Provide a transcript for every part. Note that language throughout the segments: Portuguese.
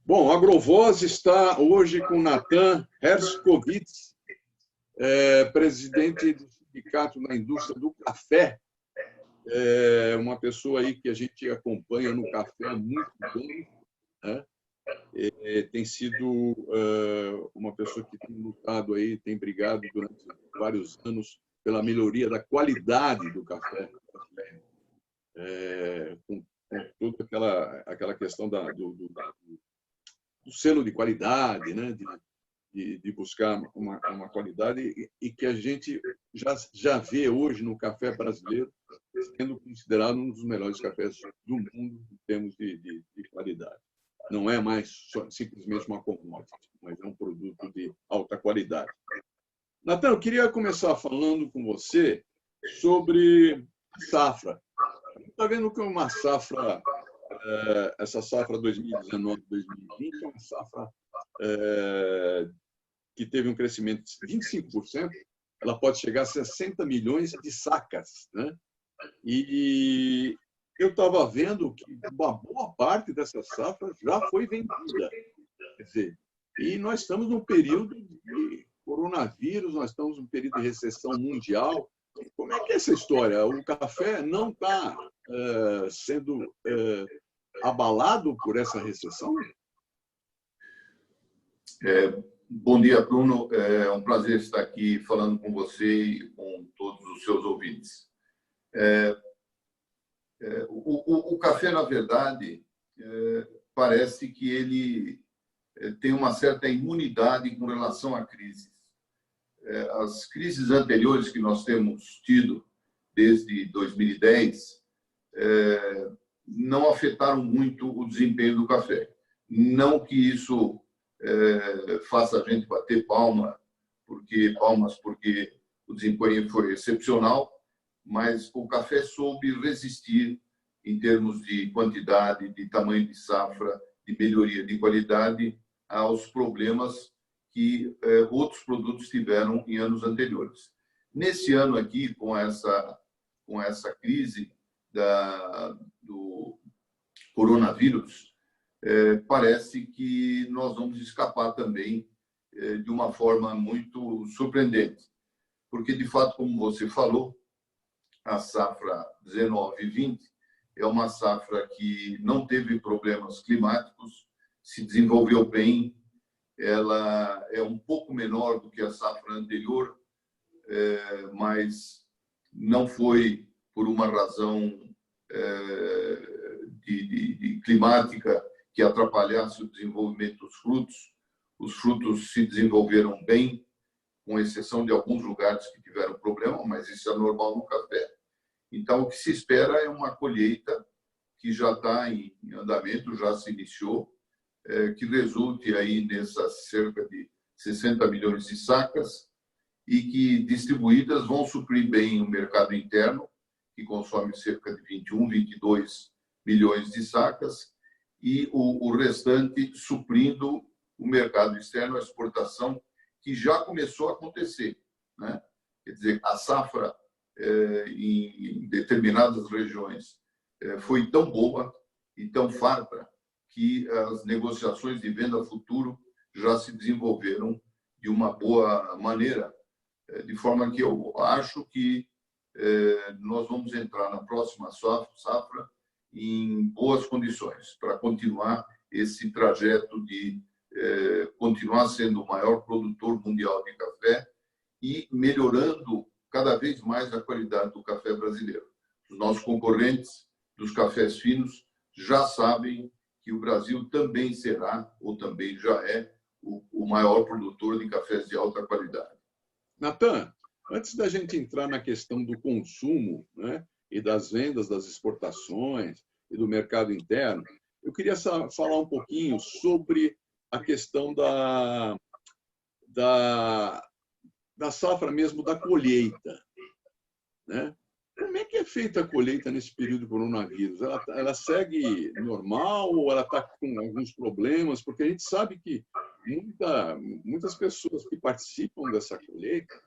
Bom, a Agrovoz está hoje com Natan Herskovits, presidente do Sindicato da Indústria do Café, uma pessoa aí que a gente acompanha no café há muito tempo, né? Tem sido uma pessoa que tem lutado aí, tem brigado durante vários anos pela melhoria da qualidade do café, com toda aquela questão do selo de qualidade, né? De buscar uma qualidade e que a gente já vê hoje no café brasileiro sendo considerado um dos melhores cafés do mundo em termos de qualidade. Não é mais simplesmente uma commodity, mas é um produto de alta qualidade. Natan, eu queria começar falando com você sobre safra. Está vendo que uma safra, essa safra 2019-2020 é uma safra que teve um crescimento de 25%, ela pode chegar a 60 milhões de sacas, né? E eu estava vendo que uma boa parte dessa safra já foi vendida. Quer dizer, e nós estamos num período de coronavírus, nós estamos num período de recessão mundial. Como é que é essa história? O café não está sendo abalado por essa recessão? Bom dia, Bruno. É um prazer estar aqui falando com você e com todos os seus ouvintes. O café, na verdade, parece que ele tem uma certa imunidade com relação a crises. As crises anteriores que nós temos tido desde 2010 não afetaram muito o desempenho do café. Não que isso faça a gente bater palmas porque o desempenho foi excepcional, mas o café soube resistir em termos de quantidade, de tamanho de safra, de melhoria de qualidade aos problemas que outros produtos tiveram em anos anteriores. Nesse ano aqui, com essa crise do coronavírus, parece que nós vamos escapar também de uma forma muito surpreendente, porque, de fato, como você falou, a safra 19-20 é uma safra que não teve problemas climáticos, se desenvolveu bem, ela é um pouco menor do que a safra anterior, mas não foi por uma razão de climática que atrapalhasse o desenvolvimento dos frutos. Os frutos se desenvolveram bem, com exceção de alguns lugares que tiveram problema, mas isso é normal no café. Então, o que se espera é uma colheita que já está em andamento, já se iniciou, que resulte aí nessas cerca de 60 milhões de sacas e que, distribuídas, vão suprir bem o mercado interno, que consome cerca de 21, 22 milhões de sacas, e o restante suprindo o mercado externo, a exportação, que já começou a acontecer, né? Quer dizer, a safra em determinadas regiões foi tão boa e tão farta que as negociações de venda futuro já se desenvolveram de uma boa maneira, de forma que eu acho que nós vamos entrar na próxima safra em boas condições para continuar esse trajeto de continuar sendo o maior produtor mundial de café e melhorando cada vez mais a qualidade do café brasileiro. Os nossos concorrentes dos cafés finos já sabem que o Brasil também será, ou também já é, o maior produtor de cafés de alta qualidade. Natan, antes da gente entrar na questão do consumo, né, e das vendas, das exportações e do mercado interno, eu queria falar um pouquinho sobre a questão da safra mesmo, da colheita, né? Como é que é feita a colheita nesse período do coronavírus? Ela segue normal ou ela está com alguns problemas? Porque a gente sabe que muitas pessoas que participam dessa colheita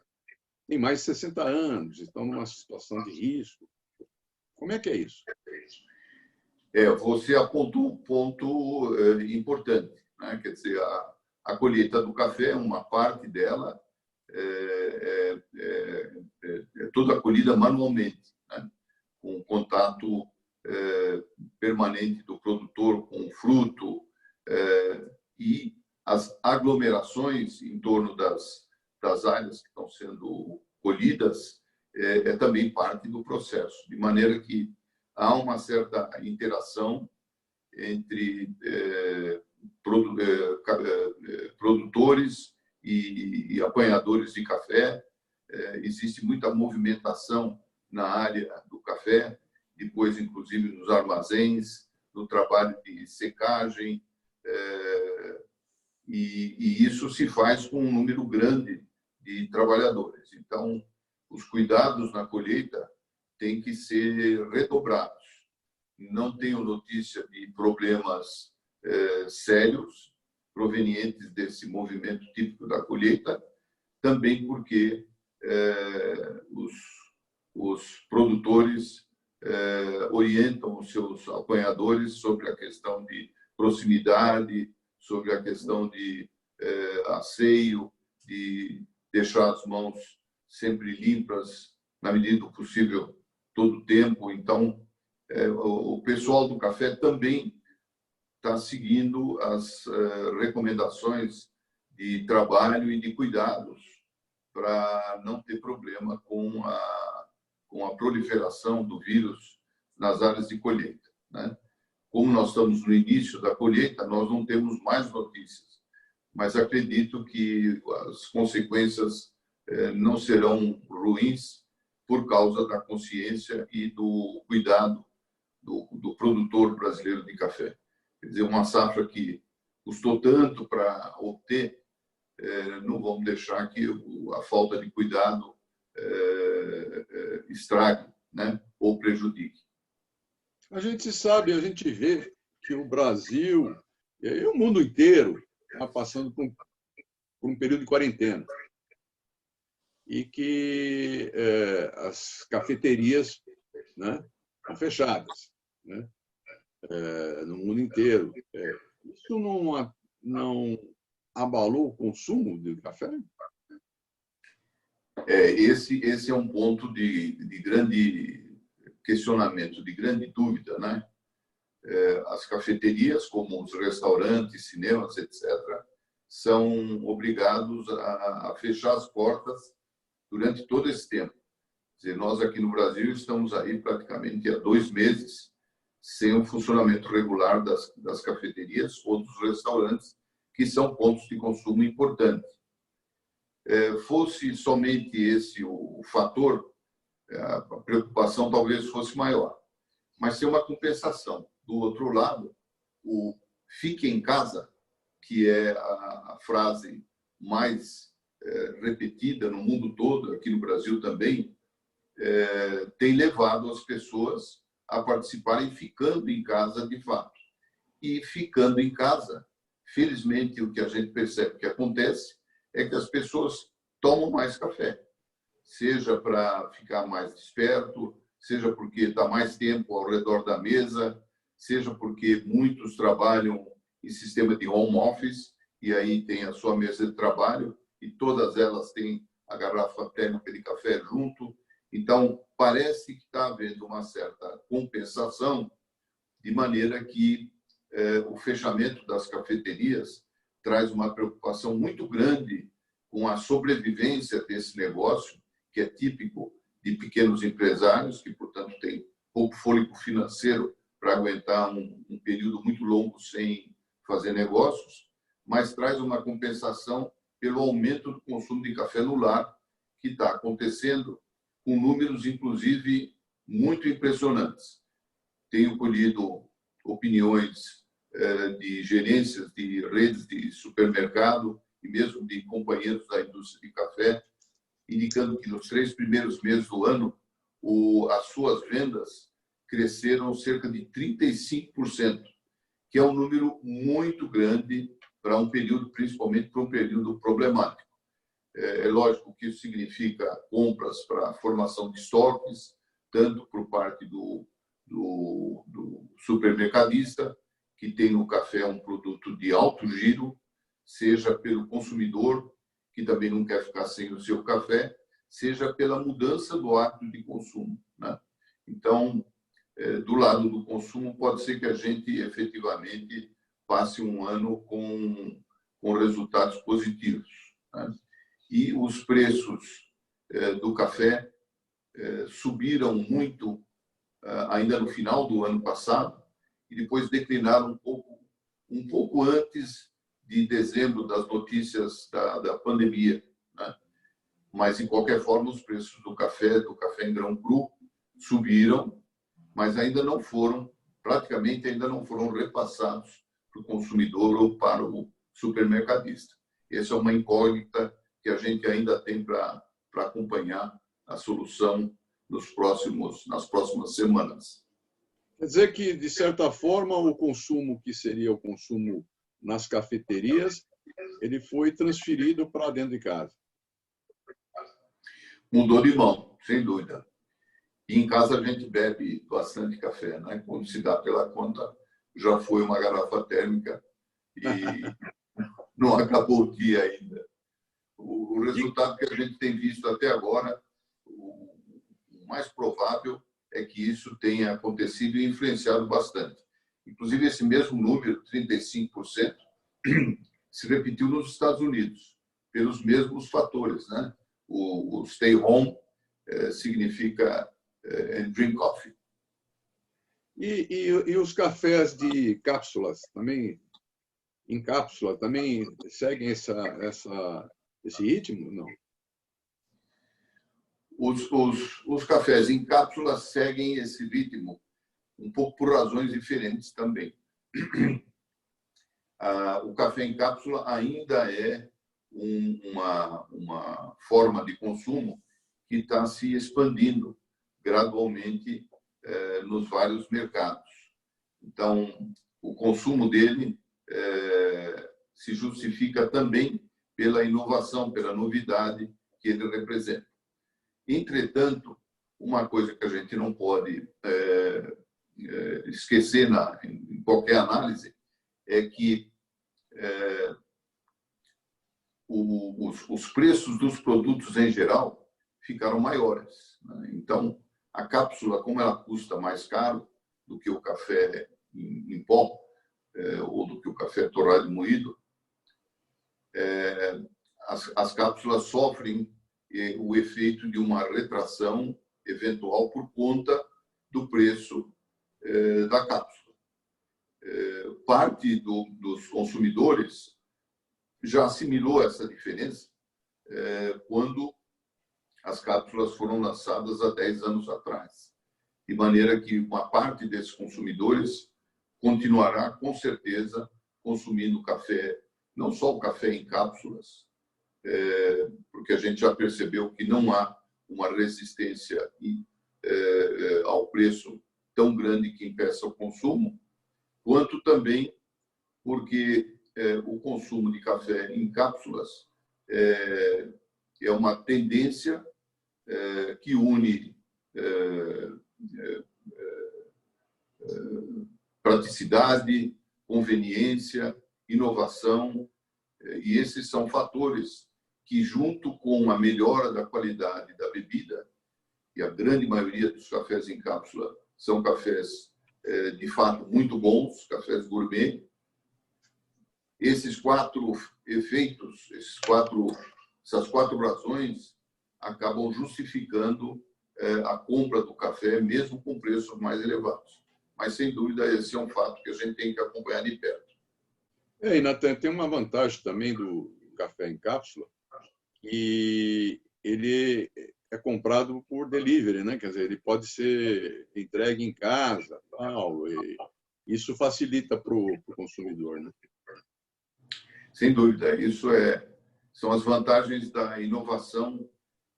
têm mais de 60 anos, estão numa situação de risco. Como é que é isso? Você apontou um ponto importante, né? Quer dizer, a colheita do café, uma parte dela é toda colhida manualmente, né? Com contato permanente do produtor com o fruto, e as aglomerações em torno das áreas que estão sendo colhidas também parte do processo, de maneira que há uma certa interação entre produtores e apanhadores de café. Existe muita movimentação na área do café, depois, inclusive, nos armazéns, no trabalho de secagem, e isso se faz com um número grande de trabalhadores. Então, os cuidados na colheita têm que ser redobrados. Não tenho notícia de problemas sérios provenientes desse movimento típico da colheita, também porque os produtores orientam os seus apanhadores sobre a questão de proximidade, sobre a questão de asseio, de deixar as mãos sempre limpas, na medida do possível, todo o tempo. Então, o pessoal do café também está seguindo as recomendações de trabalho e de cuidados para não ter problema com a proliferação do vírus nas áreas de colheita, né? Como nós estamos no início da colheita, nós não temos mais notícias, mas acredito que as consequências não serão ruins por causa da consciência e do cuidado do produtor brasileiro de café. Quer dizer, uma safra que custou tanto para obter, não vamos deixar que a falta de cuidado estrague, né, ou prejudique. A gente sabe, a gente vê que o Brasil e o mundo inteiro está passando por um período de quarentena e que as cafeterias, né, estão fechadas, né, no mundo inteiro. Isso não abalou o consumo de café? Esse é um ponto de grande questionamento, de grande dúvida, né? As cafeterias, como os restaurantes, cinemas, etc., são obrigados a fechar as portas durante todo esse tempo. Quer dizer, nós aqui no Brasil estamos aí praticamente há 2 meses sem o funcionamento regular das cafeterias ou dos restaurantes, que são pontos de consumo importantes. Fosse somente esse o fator, a preocupação talvez fosse maior. Mas tem uma compensação. Do outro lado, o fique em casa, que é a frase mais repetida no mundo todo, aqui no Brasil também, tem levado as pessoas a participarem ficando em casa de fato. E ficando em casa, felizmente, o que a gente percebe que acontece é que as pessoas tomam mais café, seja para ficar mais desperto, seja porque está mais tempo ao redor da mesa, seja porque muitos trabalham em sistema de home office e aí tem a sua mesa de trabalho e todas elas têm a garrafa térmica de café junto. Então, parece que está havendo uma certa compensação, de maneira que o fechamento das cafeterias traz uma preocupação muito grande com a sobrevivência desse negócio, que é típico de pequenos empresários, que, portanto, têm pouco fôlego financeiro para aguentar um período muito longo sem fazer negócios, mas traz uma compensação pelo aumento do consumo de café no lar, que está acontecendo com números, inclusive, muito impressionantes. Tenho colhido opiniões de gerências de redes de supermercado e mesmo de companheiros da indústria de café, indicando que nos 3 primeiros meses do ano, as suas vendas cresceram cerca de 35%, que é um número muito grande para um período, principalmente para um período problemático. É lógico que isso significa compras para a formação de estoques, tanto por parte do supermercadista, que tem no café um produto produto de alto giro, seja pelo consumidor, que também não quer ficar sem o seu café, seja pela mudança do hábito de consumo, né? Então, do lado do consumo, pode ser que a gente efetivamente passe um ano com resultados positivos, né? E os preços do café subiram muito ainda no final do ano passado e depois declinaram um pouco antes de dezembro, das notícias da pandemia, né? Mas, de qualquer forma, os preços do café em grão cru, subiram, mas praticamente ainda não foram repassados para o consumidor ou para o supermercadista. Essa é uma incógnita que a gente ainda tem para acompanhar a solução nas próximas semanas. Quer dizer que, de certa forma, o consumo que seria o consumo nas cafeterias, ele foi transferido para dentro de casa. Mudou de mão, sem dúvida. E em casa a gente bebe bastante café, né? Quando se dá pela conta, já foi uma garrafa térmica e não acabou o dia ainda. O resultado que a gente tem visto até agora, o mais provável é que isso tenha acontecido e influenciado bastante. Inclusive, esse mesmo número, 35%, se repetiu nos Estados Unidos, pelos mesmos fatores, né? O stay home significa drink coffee. E os cafés de cápsulas também, em cápsula, também seguem esse ritmo? Não. Os cafés em cápsula seguem esse ritmo, um pouco por razões diferentes também. O café em cápsula ainda é uma forma de consumo que está se expandindo gradualmente nos vários mercados. Então, o consumo dele se justifica também pela inovação, pela novidade que ele representa. Entretanto, uma coisa que a gente não pode esquecer em qualquer análise é que os preços dos produtos em geral ficaram maiores, né? Então, a cápsula, como ela custa mais caro do que o café em pó, ou do que o café torrado e moído, as cápsulas sofrem o efeito de uma retração eventual por conta do preço da cápsula. Parte dos consumidores já assimilou essa diferença quando as cápsulas foram lançadas há 10 anos atrás. De maneira que uma parte desses consumidores continuará, com certeza, consumindo café, não só o café em cápsulas, porque a gente já percebeu que não há uma resistência ao preço tão grande que impeça o consumo, quanto também porque o consumo de café em cápsulas é uma tendência que une praticidade, conveniência, inovação, e esses são fatores que, junto com a melhora da qualidade da bebida, e a grande maioria dos cafés em cápsula são cafés de fato muito bons, cafés gourmet, esses 4 efeitos, essas 4 razões acabam justificando a compra do café, mesmo com preços mais elevados. Mas, sem dúvida, esse é um fato que a gente tem que acompanhar de perto. E, Natan, tem uma vantagem também do café em cápsula, que ele é comprado por delivery, né? Quer dizer, ele pode ser entregue em casa, tal, e isso facilita para o consumidor, né? Sem dúvida, são as vantagens da inovação,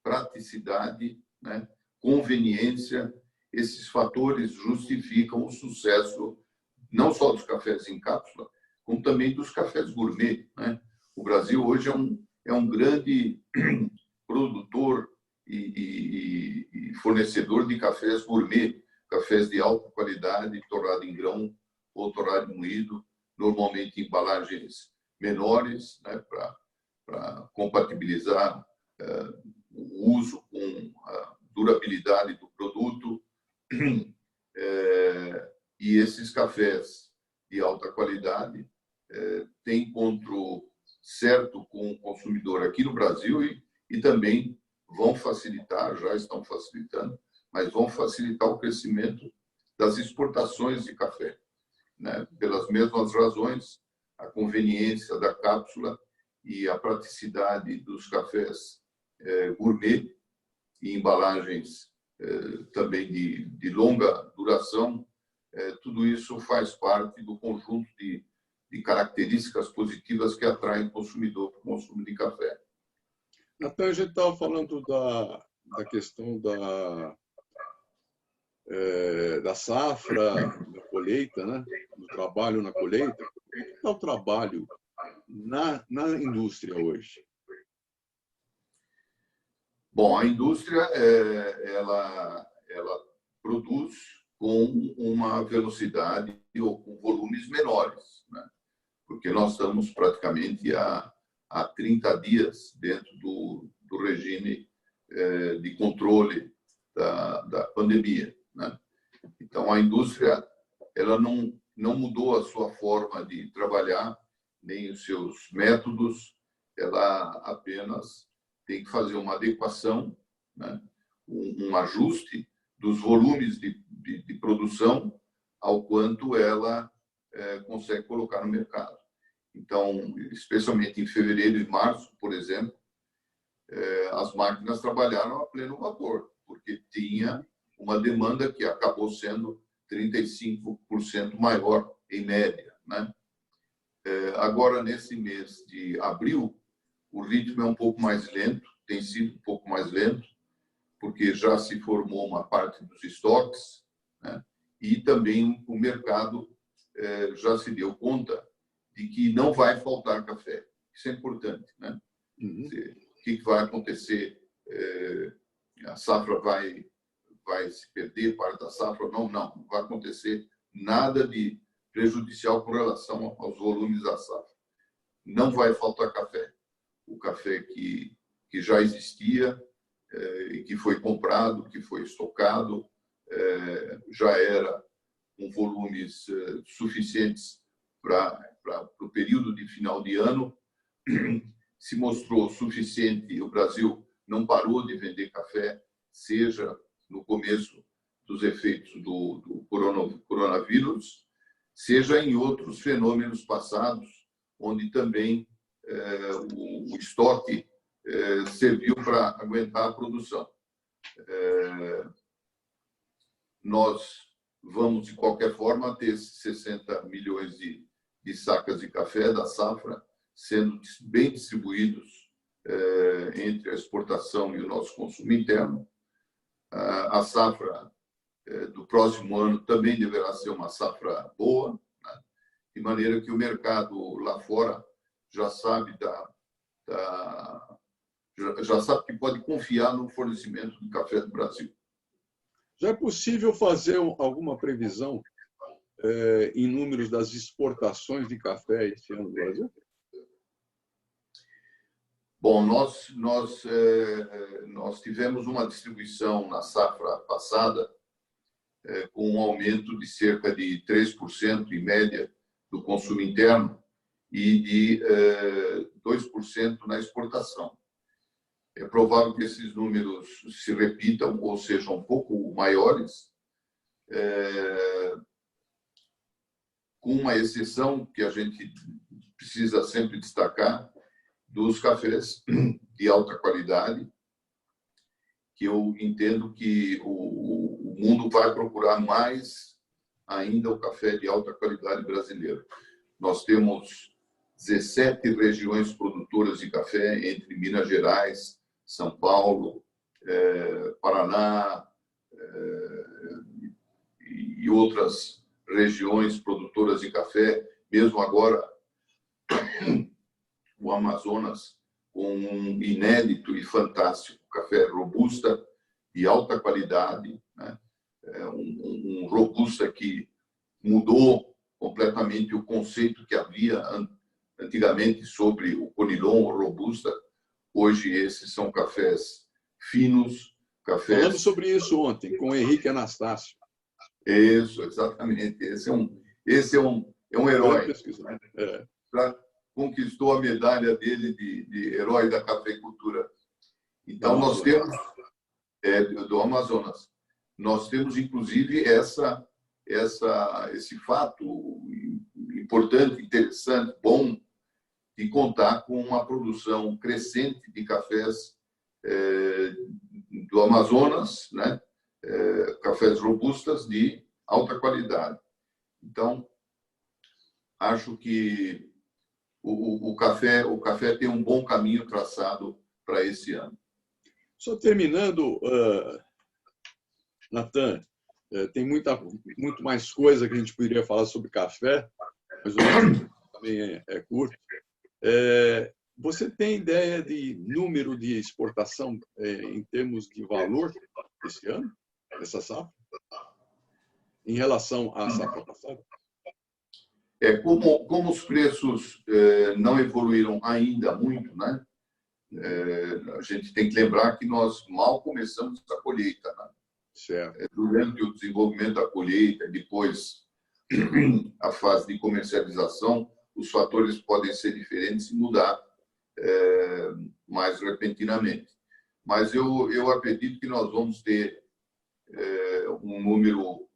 praticidade, né? Conveniência. Esses fatores justificam o sucesso não só dos cafés em cápsula, como também dos cafés gourmet, né? O Brasil hoje é um grande produtor e fornecedor de cafés gourmet, cafés de alta qualidade, torrado em grão ou torrado moído, normalmente embalagens menores, né, para compatibilizar o uso com a durabilidade do produto. E esses cafés de alta qualidade têm encontro certo com o consumidor aqui no Brasil e também vão facilitar, já estão facilitando, mas vão facilitar o crescimento das exportações de café, né? Pelas mesmas razões, a conveniência da cápsula e a praticidade dos cafés gourmet e embalagens também de longa duração, tudo isso faz parte do conjunto de características positivas que atraem o consumidor para o consumo de café. Até a gente estava falando da questão da safra, da colheita, né? Do trabalho na colheita. Como é que está o trabalho na indústria hoje? Bom, a indústria ela produz com uma velocidade ou com volumes menores, né? Porque nós estamos praticamente há 30 dias dentro do regime de controle da pandemia, né? Então, a indústria ela não mudou a sua forma de trabalhar, nem os seus métodos, ela apenas tem que fazer uma adequação, né? Um ajuste dos volumes de produção ao quanto ela consegue colocar no mercado. Então, especialmente em fevereiro e março, por exemplo, as máquinas trabalharam a pleno vapor, porque tinha uma demanda que acabou sendo 35% maior, em média, né? Agora, nesse mês de abril, o ritmo é um pouco mais lento, tem sido um pouco mais lento, porque já se formou uma parte dos estoques, né? E também o mercado já se deu conta de que não vai faltar café. Isso é importante, né? Uhum. O que vai acontecer? A safra vai se perder, parte da safra? Não vai acontecer nada de prejudicial com relação aos volumes da safra. Não vai faltar café. O café que já existia e que foi comprado, que foi estocado, já era com volumes suficientes para o período de final de ano. Se mostrou suficiente, o Brasil não parou de vender café, seja no começo dos efeitos do coronavírus, seja em outros fenômenos passados, onde também o estoque serviu para aguentar a produção. Nós vamos, de qualquer forma, ter 60 milhões de sacas de café da safra sendo bem distribuídos entre a exportação e o nosso consumo interno. A safra do próximo ano também deverá ser uma safra boa, né? De maneira que o mercado lá fora já sabe já sabe que pode confiar no fornecimento de café do Brasil. Já é possível fazer alguma previsão em números das exportações de café esse ano no Brasil? Bom, nós tivemos uma distribuição na safra passada com um aumento de cerca de 3% em média do consumo interno e de 2% na exportação. É provável que esses números se repitam ou sejam um pouco maiores, com uma exceção que a gente precisa sempre destacar, dos cafés de alta qualidade, que eu entendo que o mundo vai procurar mais ainda o café de alta qualidade brasileiro. Nós temos 17 regiões produtoras de café, entre Minas Gerais, São Paulo, Paraná e outras regiões produtoras de café, mesmo agora o Amazonas, com um inédito e fantástico café robusta de alta qualidade, né? Um robusta que mudou completamente o conceito que havia antigamente sobre o Conilon ou Robusta. Hoje esses são cafés finos, cafés... Falamos sobre isso ontem com o Henrique Anastácio. Isso, exatamente. Esse é um herói. Conquistou a medalha dele de herói da cafeicultura. Então, nós temos... do Amazonas. Nós temos, inclusive, esse fato importante, interessante, bom, de contar com uma produção crescente de cafés do Amazonas, né? Cafés robustas de alta qualidade. Então, acho que o café tem um bom caminho traçado para esse ano. Só terminando, Natan, tem muito mais coisa que a gente poderia falar sobre café, mas o nosso também é curto. Você tem ideia de número de exportação em termos de valor esse ano, essa safra, em relação à safra passada? Como os preços não evoluíram ainda muito, né? A gente tem que lembrar que nós mal começamos a colheita, né? Certo. Durante o desenvolvimento da colheita, depois a fase de comercialização, os fatores podem ser diferentes e mudar mais repentinamente. Mas eu acredito que nós vamos ter um número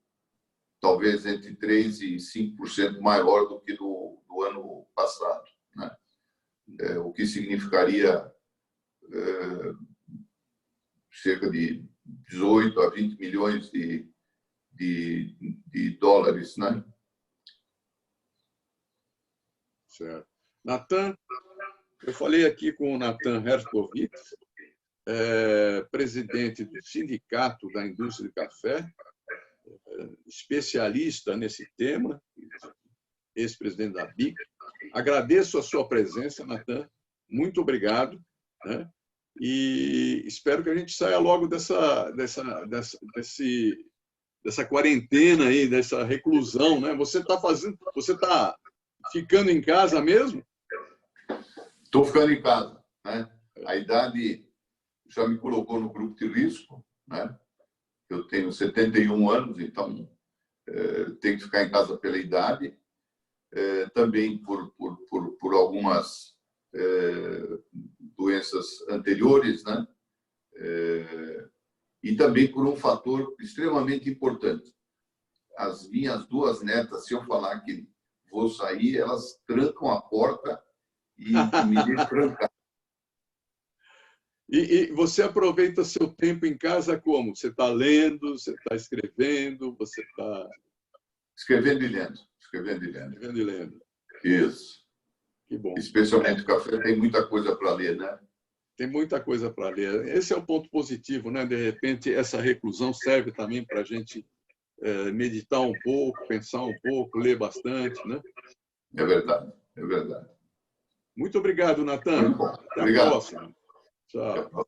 talvez entre 3% e 5% maior do que do ano passado, né? O que significaria cerca de 18 a 20 milhões de dólares, né? Certo. Natan, eu falei aqui com o Natan Herskovitz, presidente do Sindicato da Indústria de Café, especialista nesse tema, ex-presidente da BIC. Agradeço a sua presença, Natan. Muito obrigado, né? E espero que a gente saia logo dessa quarentena aí, dessa reclusão, né? Você está ficando em casa mesmo? Estou ficando em casa, né? A idade já me colocou no grupo de risco, né? Eu tenho 71 anos, então tenho que ficar em casa pela idade, também por algumas doenças anteriores, né? E também por um fator extremamente importante. As minhas duas netas, se eu falar que vou sair, elas trancam a porta e me deixam trancar. E você aproveita seu tempo em casa como? Você está lendo, você está escrevendo, você está... Escrevendo e lendo. Escrevendo e lendo. Isso. Que bom. Especialmente o café, tem muita coisa para ler, né? Tem muita coisa para ler. Esse é o ponto positivo, né? De repente, essa reclusão serve também para a gente meditar um pouco, pensar um pouco, ler bastante, né? É verdade, é verdade. Muito obrigado, Natan. Muito bom. Até Obrigado. a próxima. Tchau.